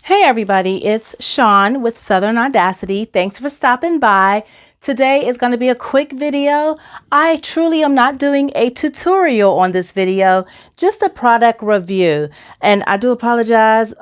Hey everybody, it's Sean with Southern Audacity. Thanks for stopping by. Today is going to be a quick video. I truly am not doing a tutorial on this video, just a product review. And I do apologize.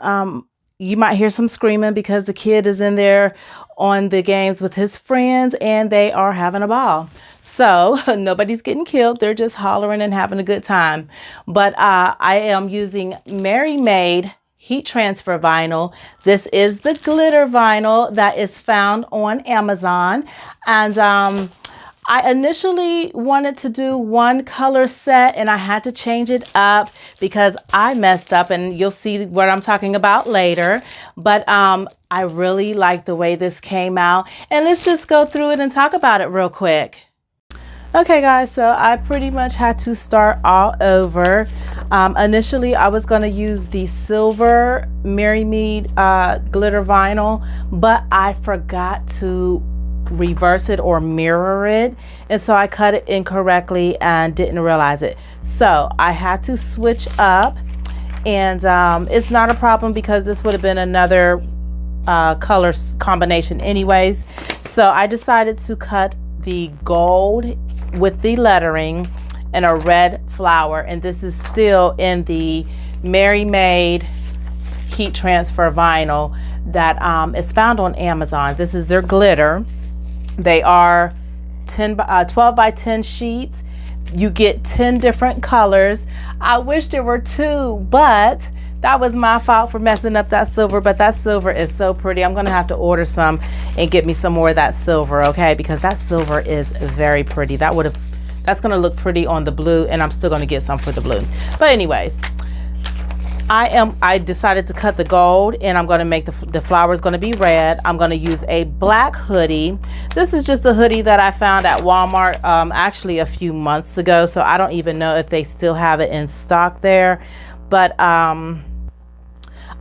You might hear some screaming because the kid is in there on the games with his friends and they are having a ball. So nobody's getting killed. They're just hollering and having a good time. But I am using MerryMade heat transfer vinyl. This is the glitter vinyl that is found on Amazon. And I initially wanted to do one color set and I had to change it up because I messed up, and you'll see what I'm talking about later. But I really like the way this came out, and let's just go through it and talk about it real quick. Okay guys, so I pretty much had to start all over. Initially I was going to use the silver MerryMade glitter vinyl, but I forgot to reverse it or mirror it, and so I cut it incorrectly and didn't realize it. So I had to switch up, and it's not a problem because this would have been another color combination anyways. So I decided to cut the gold with the lettering and a red flower, and this is still in the MerryMade heat transfer vinyl that is found on Amazon. This is their glitter. They are 12 by 10 sheets. You get 10 different colors. I wish there were 2, but that was my fault for messing up that silver, but that silver is so pretty. I'm gonna have to order some and get me some more of that silver, okay? Because that silver is very pretty. That's gonna look pretty on the blue, and I'm still gonna get some for the blue. But anyways, I decided to cut the gold, and I'm gonna make the flowers gonna be red. I'm gonna use a black hoodie. This is just a hoodie that I found at Walmart actually a few months ago, so I don't even know if they still have it in stock there. But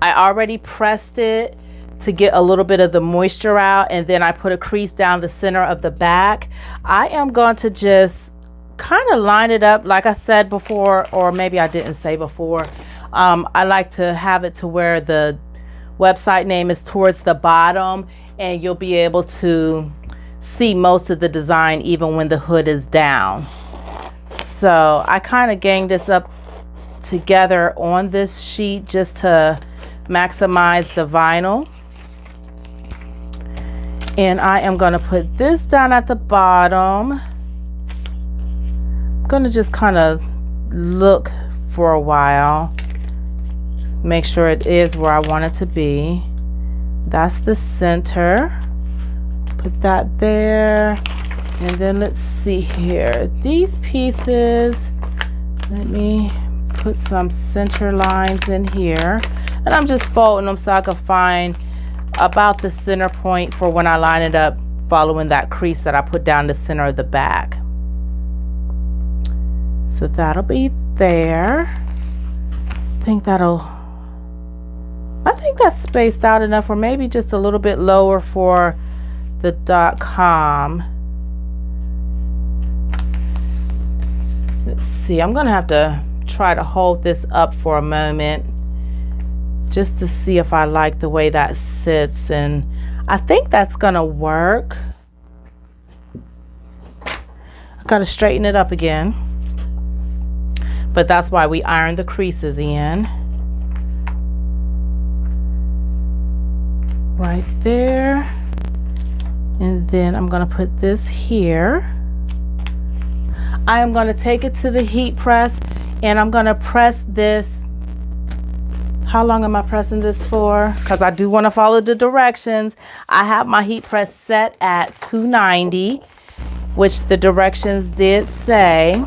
I already pressed it to get a little bit of the moisture out, and then I put a crease down the center of the back. I am going to just kind of line it up like I said before, or maybe I didn't say before. I like to have it to where the website name is towards the bottom, and you'll be able to see most of the design even when the hood is down. So I kind of ganged this up together on this sheet just to maximize the vinyl, and I am going to put this down at the bottom. I'm going to just kind of look for a while, make sure it is where I want it to be. That's the center. Put that there, and then let's see here, these pieces, let me put some center lines in here, and I'm just folding them so I can find about the center point for when I line it up, following that crease that I put down the center of the back. So that'll be there. I think that's spaced out enough, or maybe just a little bit lower for the .com. Let's see, I'm gonna have to try to hold this up for a moment just to see if I like the way that sits, and I think that's gonna work. I gotta straighten it up again, but that's why we iron the creases in. Right there, and then I'm gonna put this here. I am gonna take it to the heat press, and I'm gonna press this. How long am I pressing this for? Because I do want to follow the directions. I have my heat press set at 290, which the directions did say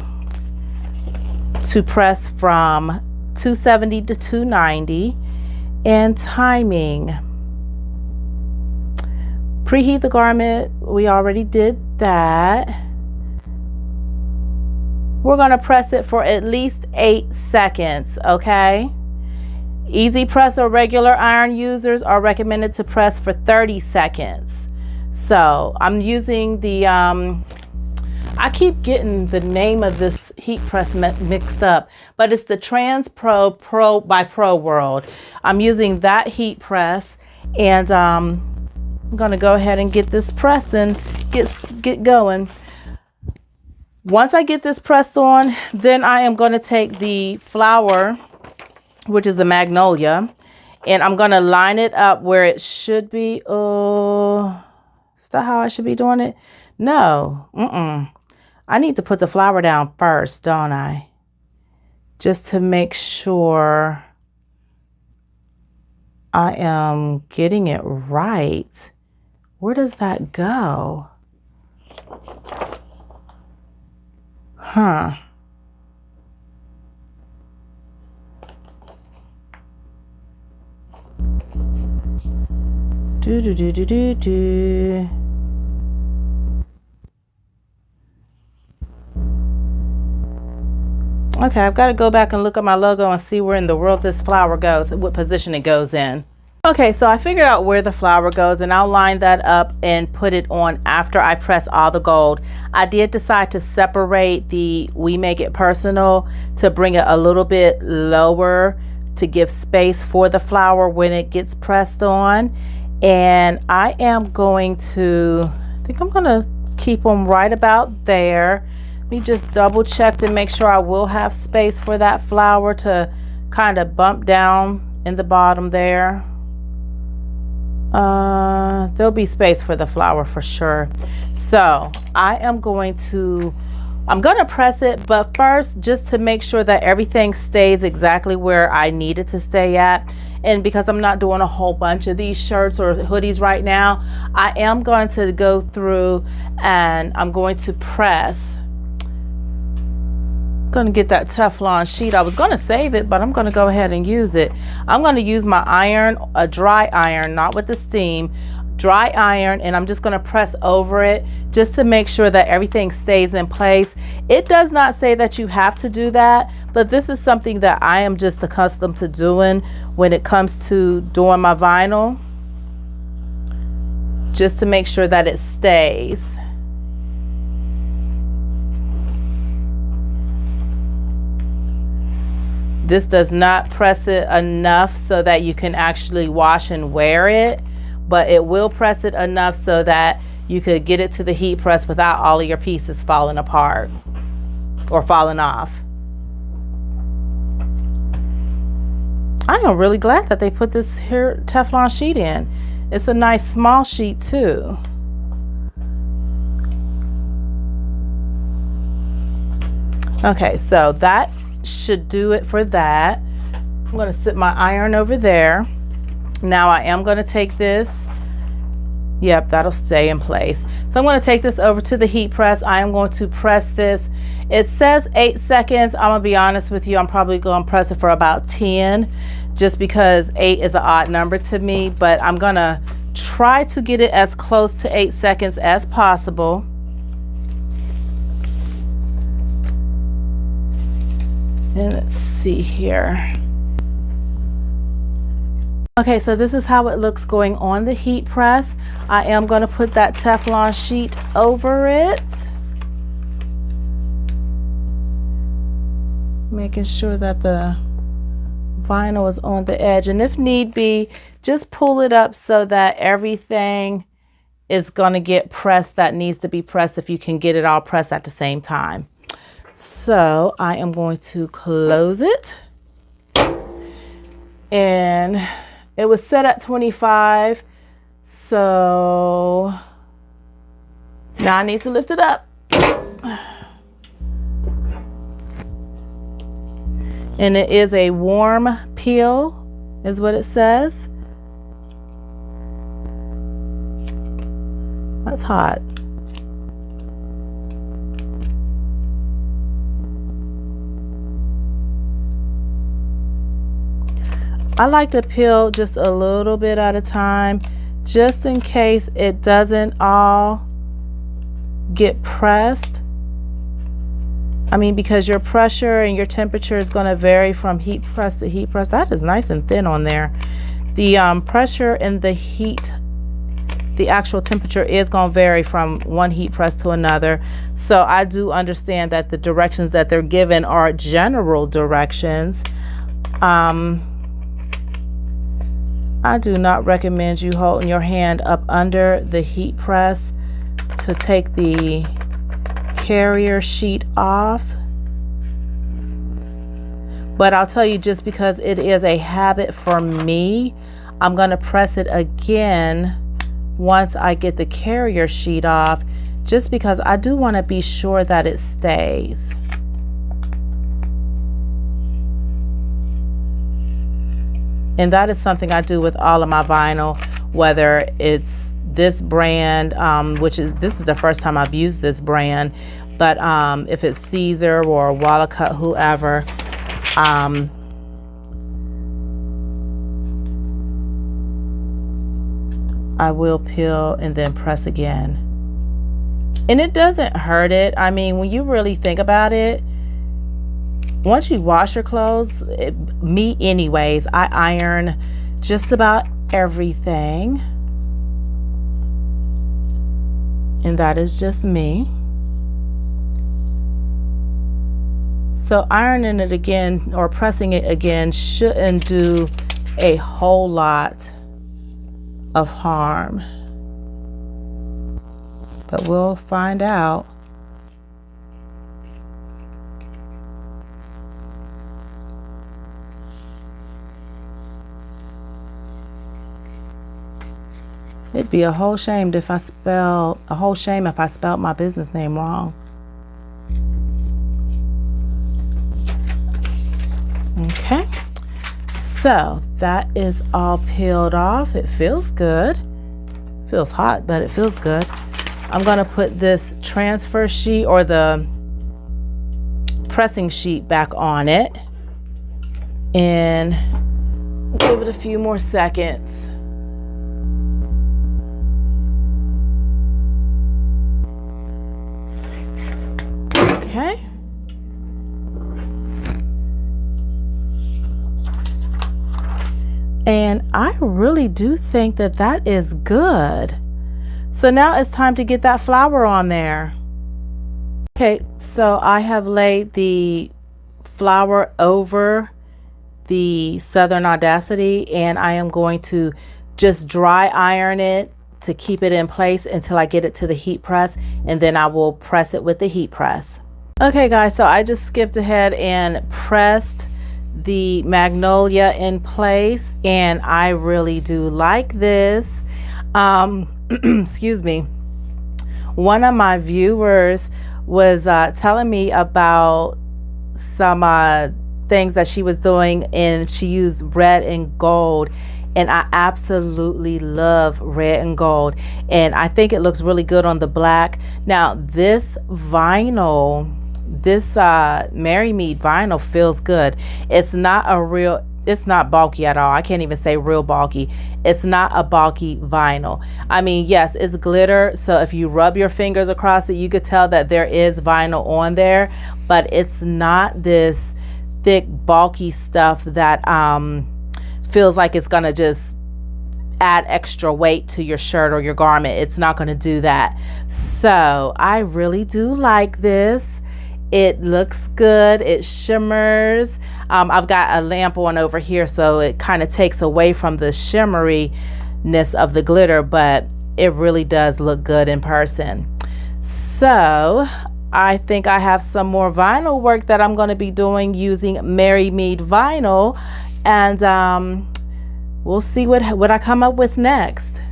to press from 270 to 290. And timing. Preheat the garment. We already did that. We're going to press it for at least 8 seconds, okay? Easy press or regular iron users are recommended to press for 30 seconds. So I'm using the, I keep getting the name of this heat press mixed up, but it's the Trans Pro by Pro World. I'm using that heat press, and I'm gonna go ahead and get this pressed and get going. Once I get this pressed on, then I am going to take the flower, which is a magnolia, and I'm going to line it up where it should be. Oh, is that how I should be doing it? No. I need to put the flower down first, don't I? Just to make sure I am getting it right. Where does that go? Huh. Do. Okay, I've got to go back and look at my logo and see where in the world this flower goes, what position it goes in. Okay, so I figured out where the flower goes, and I'll line that up and put it on after I press all the gold. I did decide to separate the We Make It Personal to bring it a little bit lower to give space for the flower when it gets pressed on. And I am going to, I think I'm going to keep them right about there. Let me just double check to make sure I will have space for that flower to kind of bump down in the bottom there. There'll be space for the flower for sure. So I'm going to press it, but first, just to make sure that everything stays exactly where I need it to stay at. And because I'm not doing a whole bunch of these shirts or hoodies right now, I am going to go through and I'm going to press. Going to get that Teflon sheet. I was going to save it, but I'm going to go ahead and use it. I'm going to use my iron, a dry iron, not with the steam, dry iron, and I'm just going to press over it just to make sure that everything stays in place. It does not say that you have to do that, but this is something that I am just accustomed to doing when it comes to doing my vinyl, just to make sure that it stays. This does not press it enough so that you can actually wash and wear it, but it will press it enough so that you could get it to the heat press without all of your pieces falling apart or falling off. I am really glad that they put this here Teflon sheet in. It's a nice small sheet too. Okay, so that should do it for that. I'm going to sit my iron over there. Now I am going to take this. Yep, that'll stay in place. So I'm going to take this over to the heat press. I am going to press this. It says 8 seconds. I'm going to be honest with you. I'm probably going to press it for about 10 just because 8 is an odd number to me, but I'm going to try to get it as close to 8 seconds as possible. And let's see here. Okay, so this is how it looks going on the heat press. I am going to put that Teflon sheet over it, making sure that the vinyl is on the edge, and if need be, just pull it up so that everything is going to get pressed that needs to be pressed, if you can get it all pressed at the same time. So I am going to close it, and it was set at 25, so now I need to lift it up. And it is a warm peel, is what it says. That's hot. I like to peel just a little bit at a time, just in case it doesn't all get pressed. I mean, because your pressure and your temperature is going to vary from heat press to heat press. That is nice and thin on there. The pressure and the heat the actual temperature is going to vary from one heat press to another. So I do understand that the directions that they're given are general directions. I do not recommend you holding your hand up under the heat press to take the carrier sheet off. But I'll tell you, just because it is a habit for me, I'm going to press it again once I get the carrier sheet off, just because I do want to be sure that it stays. And that is something I do with all of my vinyl, whether it's this brand, this is the first time I've used this brand, but if it's Caesar or Wallacut, whoever, I will peel and then press again. And it doesn't hurt it. I mean, when you really think about it, once you wash your clothes, me anyways, I iron just about everything. And that is just me. So ironing it again or pressing it again shouldn't do a whole lot of harm. But we'll find out. It'd be a whole shame if I spelled my business name wrong. Okay, so that is all peeled off. It feels good. Feels hot, but it feels good. I'm gonna put this transfer sheet or the pressing sheet back on it and give it a few more seconds. Okay. And I really do think that that is good. So now it's time to get that flower on there. Okay, so I have laid the flower over the Southern Audacity, and I am going to just dry iron it to keep it in place until I get it to the heat press, and then I will press it with the heat press. Okay guys, so I just skipped ahead and pressed the magnolia in place, and I really do like this. Excuse me. One of my viewers was telling me about some things that she was doing, and she used red and gold, and I absolutely love red and gold, and I think it looks really good on the black. Now this vinyl, this MerryMade vinyl feels good. It's not bulky at all. I can't even say real bulky. It's not a bulky vinyl. I mean, yes, it's glitter, so if you rub your fingers across it, you could tell that there is vinyl on there, but it's not this thick, bulky stuff that feels like it's gonna just add extra weight to your shirt or your garment. It's not gonna do that. So I really do like this. It looks good. It shimmers. I've got a lamp on over here, so it kind of takes away from the shimmeriness of the glitter, but it really does look good in person. So I think I have some more vinyl work that I'm going to be doing using MerryMade vinyl, and we'll see what I come up with next.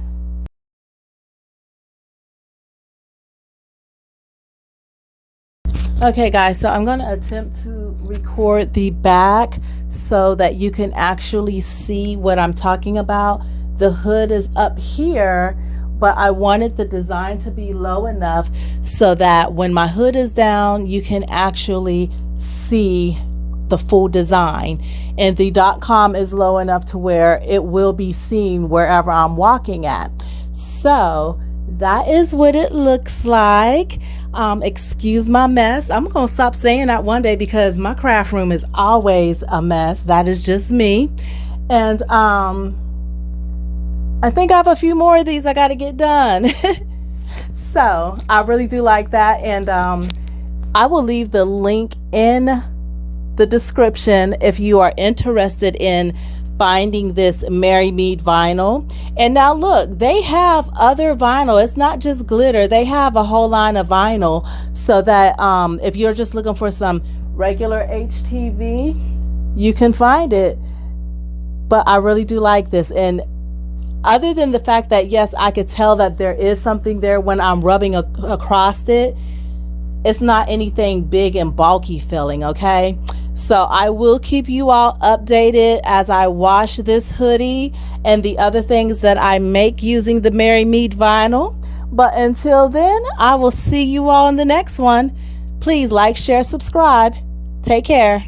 Okay guys, so I'm going to attempt to record the back so that you can actually see what I'm talking about. The hood is up here, but I wanted the design to be low enough so that when my hood is down, you can actually see the full design. And the .com is low enough to where it will be seen wherever I'm walking at. So that is what it looks like. Excuse my mess. I'm gonna stop saying that one day because my craft room is always a mess. That is just me. And I think I have a few more of these I got to get done. So I really do like that, and I will leave the link in the description if you are interested in finding this MerryMade vinyl. And now look, they have other vinyl. It's not just glitter. They have a whole line of vinyl, so that if you're just looking for some regular HTV, you can find it. But I really do like this. And other than the fact that, yes, I could tell that there is something there when I'm rubbing across it, it's not anything big and bulky feeling, okay? So I will keep you all updated as I wash this hoodie and the other things that I make using the MerryMade vinyl. But until then, I will see you all in the next one. Please like, share, subscribe. Take care.